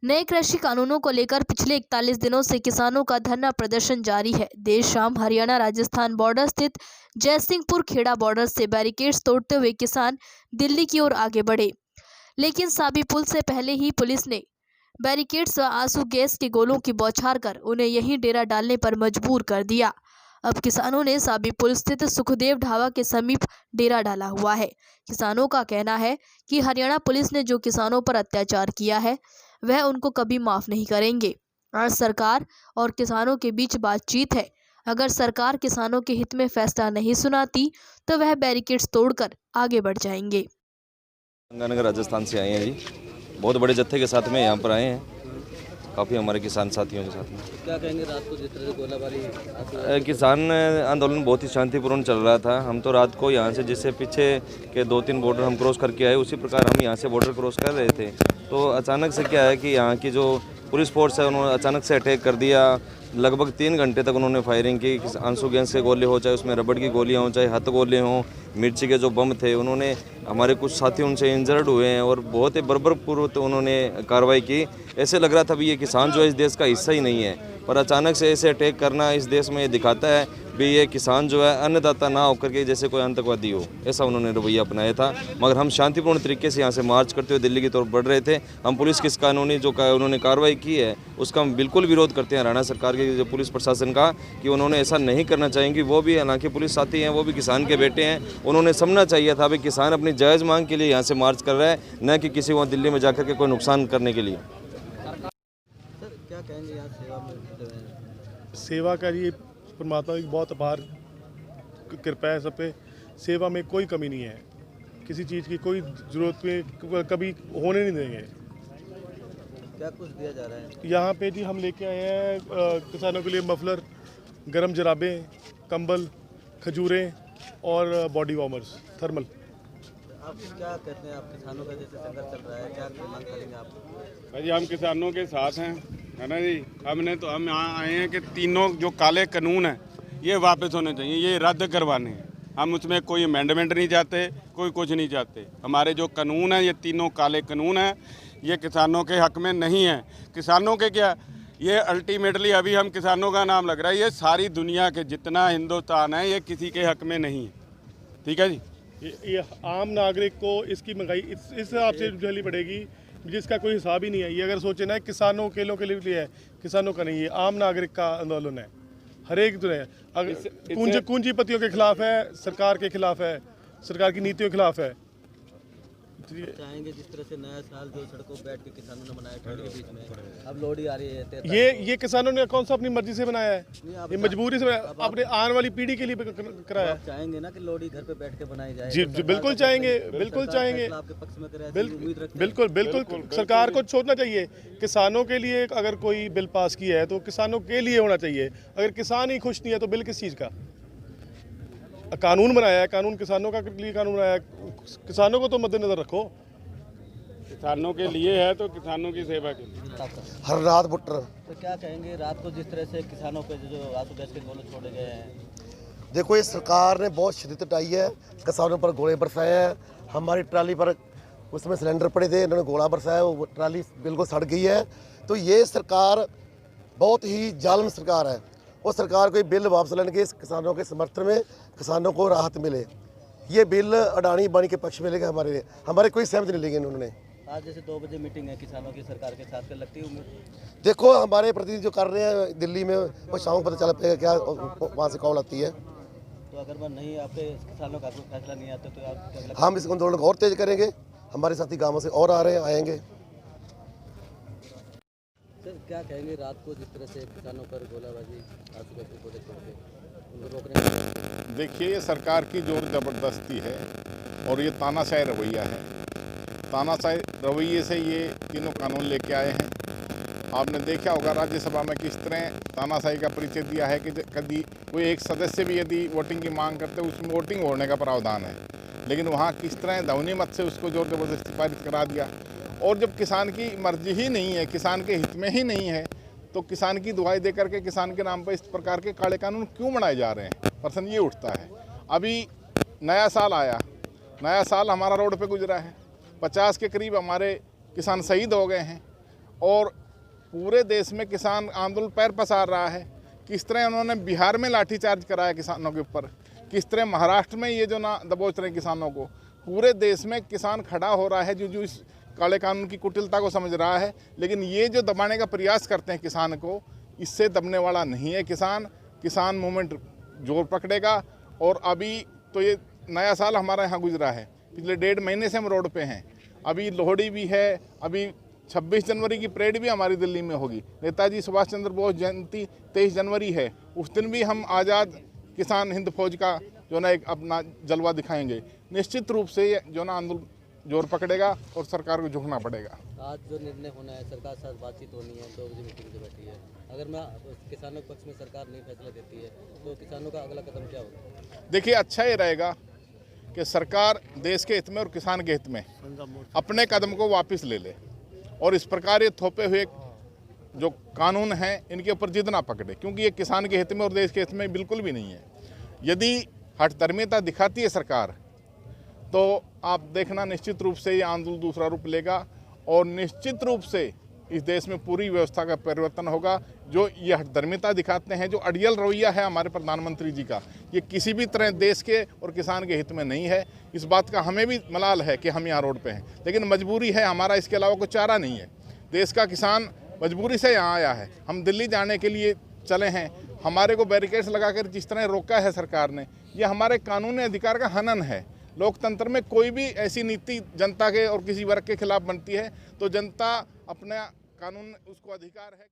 नए कृषि कानूनों को लेकर पिछले 41 दिनों से किसानों का धरना प्रदर्शन जारी है। देर शाम हरियाणा राजस्थान बॉर्डर स्थित जयसिंहपुर खेड़ा बॉर्डर से बैरिकेड्स तोड़ते हुए किसान दिल्ली की ओर आगे बढ़े, लेकिन साबी पुल से पहले ही पुलिस ने बैरिकेड्स व आंसू गैस के गोलों की बौछार कर उन्हें यहीं डेरा डालने पर मजबूर कर दिया। अब किसानों ने साबी पुल स्थित सुखदेव ढाबा के समीप डेरा डाला हुआ है। किसानों का कहना है कि हरियाणा पुलिस ने जो किसानों पर अत्याचार किया है वह उनको कभी माफ नहीं करेंगे। आज सरकार और किसानों के बीच बातचीत है। अगर सरकार किसानों के हित में फैसला नहीं सुनाती तो वह बैरिकेड्स तोड़कर आगे बढ़ जाएंगे। गंगानगर राजस्थान से आए हैं जी, बहुत बड़े जत्थे के साथ में यहाँ पर आए हैं, काफ़ी हमारे किसान साथियों के साथ में। क्या कहेंगे, रात को जिस तरह से गोलाबारी? किसान आंदोलन बहुत ही शांतिपूर्ण चल रहा था। हम तो रात को यहाँ से जिससे पीछे के 2-3 बॉर्डर हम क्रॉस करके आए, उसी प्रकार हम यहाँ से बॉर्डर क्रॉस कर रहे थे। तो अचानक से क्या है कि यहाँ की जो पुलिस फोर्स है उन्होंने अचानक से अटैक कर दिया। लगभग 3 घंटे तक उन्होंने फायरिंग की। आंसू गैस के गोले हो, चाहे उसमें रबड़ की गोलियाँ हों, चाहे हथ गोले हों, मिर्ची के जो बम थे, उन्होंने हमारे कुछ साथी उनसे इंजर्ड हुए हैं और बहुत ही बर्बरपूर्वक उन्होंने कार्रवाई की। ऐसे लग रहा था भी ये किसान जो है इस देश का हिस्सा ही नहीं है, पर अचानक से ऐसे अटैक करना इस देश में ये दिखाता है भी ये किसान जो है अन्नदाता ना होकर के जैसे कोई आतंकवादी हो, ऐसा उन्होंने रवैया अपनाया था। मगर हम शांतिपूर्ण तरीके से यहाँ से मार्च करते हुए दिल्ली की तरफ बढ़ रहे थे। हम पुलिस की कानूनी जो उन्होंने कार्रवाई की है उसका हम बिल्कुल विरोध करते हैं हरियाणा सरकार के जो पुलिस प्रशासन का, कि उन्होंने ऐसा नहीं करना चाहेंगे। वो भी हालांकि पुलिस साथी हैं, वो भी किसान के बेटे हैं, उन्होंने समझना चाहिए था भाई किसान अपनी जायज़ मांग के लिए यहाँ से मार्च कर रहा है, न कि किसी वहाँ दिल्ली में जाकर के कोई नुकसान करने के लिए। सर क्या कहेंगे, यहाँ सेवा में सेवा का ये परमात्मा की बहुत अपार कृपा है सब पे। सेवा में कोई कमी नहीं है, किसी चीज़ की कोई ज़रूरत में कभी होने नहीं देंगे। क्या कुछ दिया जा रहा है यहाँ पे जी? हम लेके आए हैं किसानों के लिए मफलर, गरम जराबें, कंबल, खजूरें और बॉडी वार्मर्स, थर्मल। आप क्या कहते हैं, आप किसानों का जैसे संघर्ष चल रहा है, क्या मांग करेंगे आप? भाई हम किसानों के साथ हैं, है ना जी। हम यहाँ आए हैं कि तीनों जो काले कानून हैं ये वापस होने चाहिए, ये रद्द करवाने हैं। हम उसमें कोई अमेंडमेंट नहीं चाहते, कोई कुछ नहीं चाहते। हमारे जो कानून हैं, ये तीनों काले कानून हैं, ये किसानों के हक में नहीं है। किसानों के क्या, ये अल्टीमेटली अभी हम किसानों का नाम लग रहा है, ये सारी दुनिया के जितना हिंदुस्तान है ये किसी के हक में नहीं है। ठीक है जी। ये आम नागरिक को इसकी महंगाई इस हिसाब से झेलनी पड़ेगी जिसका कोई हिसाब ही नहीं है। ये अगर सोचे ना किसानों के लोगों के लिए है, किसानों का नहीं, ये आम नागरिक का आंदोलन है। हर एक जो है अगर पूंजीपतियों के खिलाफ है, सरकार के खिलाफ है, सरकार की नीतियों के खिलाफ है। चाहेंगे जिस तरह से नया साल जो सड़कों पर बैठ के किसानों ने मनाया ठंड के बीच में, अब लोहड़ी आ रही है, ये किसानों ने कौन सा अपनी मर्जी से बनाया है? ये मजबूरी से अपने आने वाली पीढ़ी के लिए कराया है। चाहेंगे ना कि लोहड़ी घर पे बैठ के बनाई जाए? जी बिल्कुल चाहेंगे, बिल्कुल चाहेंगे, आपके पक्ष में करे, बिल्कुल बिल्कुल। सरकार को सोचना चाहिए किसानों के लिए। अगर कोई बिल पास किया है तो किसानों के लिए होना चाहिए। अगर किसान ही खुश नहीं है तो बिल किस चीज़ का? कानून बनाया है, कानून किसानों का लिए कानून बनाया है, किसानों को तो मद्देनजर रखो। किसानों के लिए है तो किसानों की सेवा के लिए। हर रात बुटर। तो क्या कहेंगे, रात को जिस तरह से किसानों पे जो आंसू गैस के गोले छोड़े गए हैं? देखो, ये सरकार ने बहुत शिद्दत उठाई है, किसानों पर गोले बरसाए हैं। हमारी ट्राली पर उसमें सिलेंडर पड़े थे, इन्होंने गोला बरसाया, वो ट्राली बिल्कुल सड़ गई है। तो ये सरकार बहुत ही जालिम सरकार है। वो सरकार को बिल वापस लेने के किसानों के समर्थन में किसानों को राहत मिले। ये बिल अडानी बानी के पक्ष में लेगा, हमारे कोई सहमति नहीं लेंगे इन्होंने। आज जैसे 2 बजे मीटिंग है किसानों की सरकार के साथ, क्या लगती है उम्मीद? देखो, हमारे प्रतिनिधि जो कर रहे हैं दिल्ली में, वो शाम को पता चल पाएगा क्या वहाँ से कॉल आती है। तो अगर वह नहीं, आपके किसानों का कोई फैसला नहीं आता तो आप क्या? हम इस आंदोलन को और तेज करेंगे। हमारे साथी गाँवों से और आ रहे हैं, आएंगे। सर क्या कहेंगे, रात को जिस तरह से किसानों पर गोलाबारी, आंसू गैस के गोले छोड़े उनको रोकने? देखिए, ये सरकार की जोर ज़बरदस्ती है और ये तानाशाही रवैया है। तानाशाही रवैये से ये तीनों कानून लेके आए हैं। आपने देखा होगा राज्यसभा में किस तरह तानाशाही का परिचय दिया है कि कभी कोई एक सदस्य भी यदि वोटिंग की मांग करते उसमें वोटिंग होने का प्रावधान है, लेकिन वहाँ किस तरह ध्वनि मत से उसको जोर ज़बरदस्ती पारित करा दिया। और जब किसान की मर्जी ही नहीं है, किसान के हित में ही नहीं है, तो किसान की दुहाई दे करके किसान के नाम पर इस प्रकार के काले कानून क्यों बनाए जा रहे हैं? प्रश्न ये उठता है। अभी नया साल आया, नया साल हमारा रोड पे गुजरा है, 50 के करीब हमारे किसान शहीद हो गए हैं और पूरे देश में किसान आंदोलन पैर पसार रहा है। किस तरह उन्होंने बिहार में लाठीचार्ज कराया किसानों के ऊपर, किस तरह महाराष्ट्र में ये जो ना दबोच रहे किसानों को। पूरे देश में किसान खड़ा हो रहा है जो इस काले कानून की कुटिलता को समझ रहा है, लेकिन ये जो दबाने का प्रयास करते हैं किसान को, इससे दबने वाला नहीं है किसान मूवमेंट जोर पकड़ेगा। और अभी तो ये नया साल हमारा यहाँ गुजरा है, पिछले 1.5 महीने से हम रोड पे हैं। अभी लोहड़ी भी है, अभी 26 जनवरी की परेड भी हमारी दिल्ली में होगी। नेताजी सुभाष चंद्र बोस जयंती 23 जनवरी है, उस दिन भी हम आज़ाद किसान हिंद फौज का जो ना एक अपना जलवा दिखाएंगे। निश्चित रूप से जो ना आंदोलन जोर पकड़ेगा और सरकार को झुकना पड़ेगा। आज जो निर्णय होना है, सरकार साथ बातचीत होनी है, 2 बजे मीटिंग जो बैठी है, अगर मैं किसानों के पक्ष में सरकार नहीं फैसला देती है तो किसानों का अगला कदम क्या होगा? देखिए, अच्छा ये रहेगा कि सरकार देश के हित में और किसान के हित में अपने कदम को वापस ले ले और इस प्रकार ये थोपे हुए जो कानून हैं इनके ऊपर जिद ना पकड़े, क्योंकि ये किसान के हित में और देश के हित में बिल्कुल भी नहीं है। यदि हठधर्मिता दिखाती है सरकार तो आप देखना निश्चित रूप से ये आंदोलन दूसरा रूप लेगा और निश्चित रूप से इस देश में पूरी व्यवस्था का परिवर्तन होगा। जो ये हठधर्मिता दिखाते हैं, जो अड़ियल रवैया है हमारे प्रधानमंत्री जी का, ये किसी भी तरह देश के और किसान के हित में नहीं है। इस बात का हमें भी मलाल है कि हम यहाँ रोड पे हैं, लेकिन मजबूरी है हमारा, इसके अलावा कोई चारा नहीं है। देश का किसान मजबूरी से यहाँ आया है। हम दिल्ली जाने के लिए चले हैं, हमारे को बैरिकेड्स लगाकर जिस तरह रोका है सरकार ने, ये हमारे कानूनी अधिकार का हनन है। लोकतंत्र में कोई भी ऐसी नीति जनता के और किसी वर्ग के खिलाफ बनती है तो जनता अपना कानून उसको अधिकार है।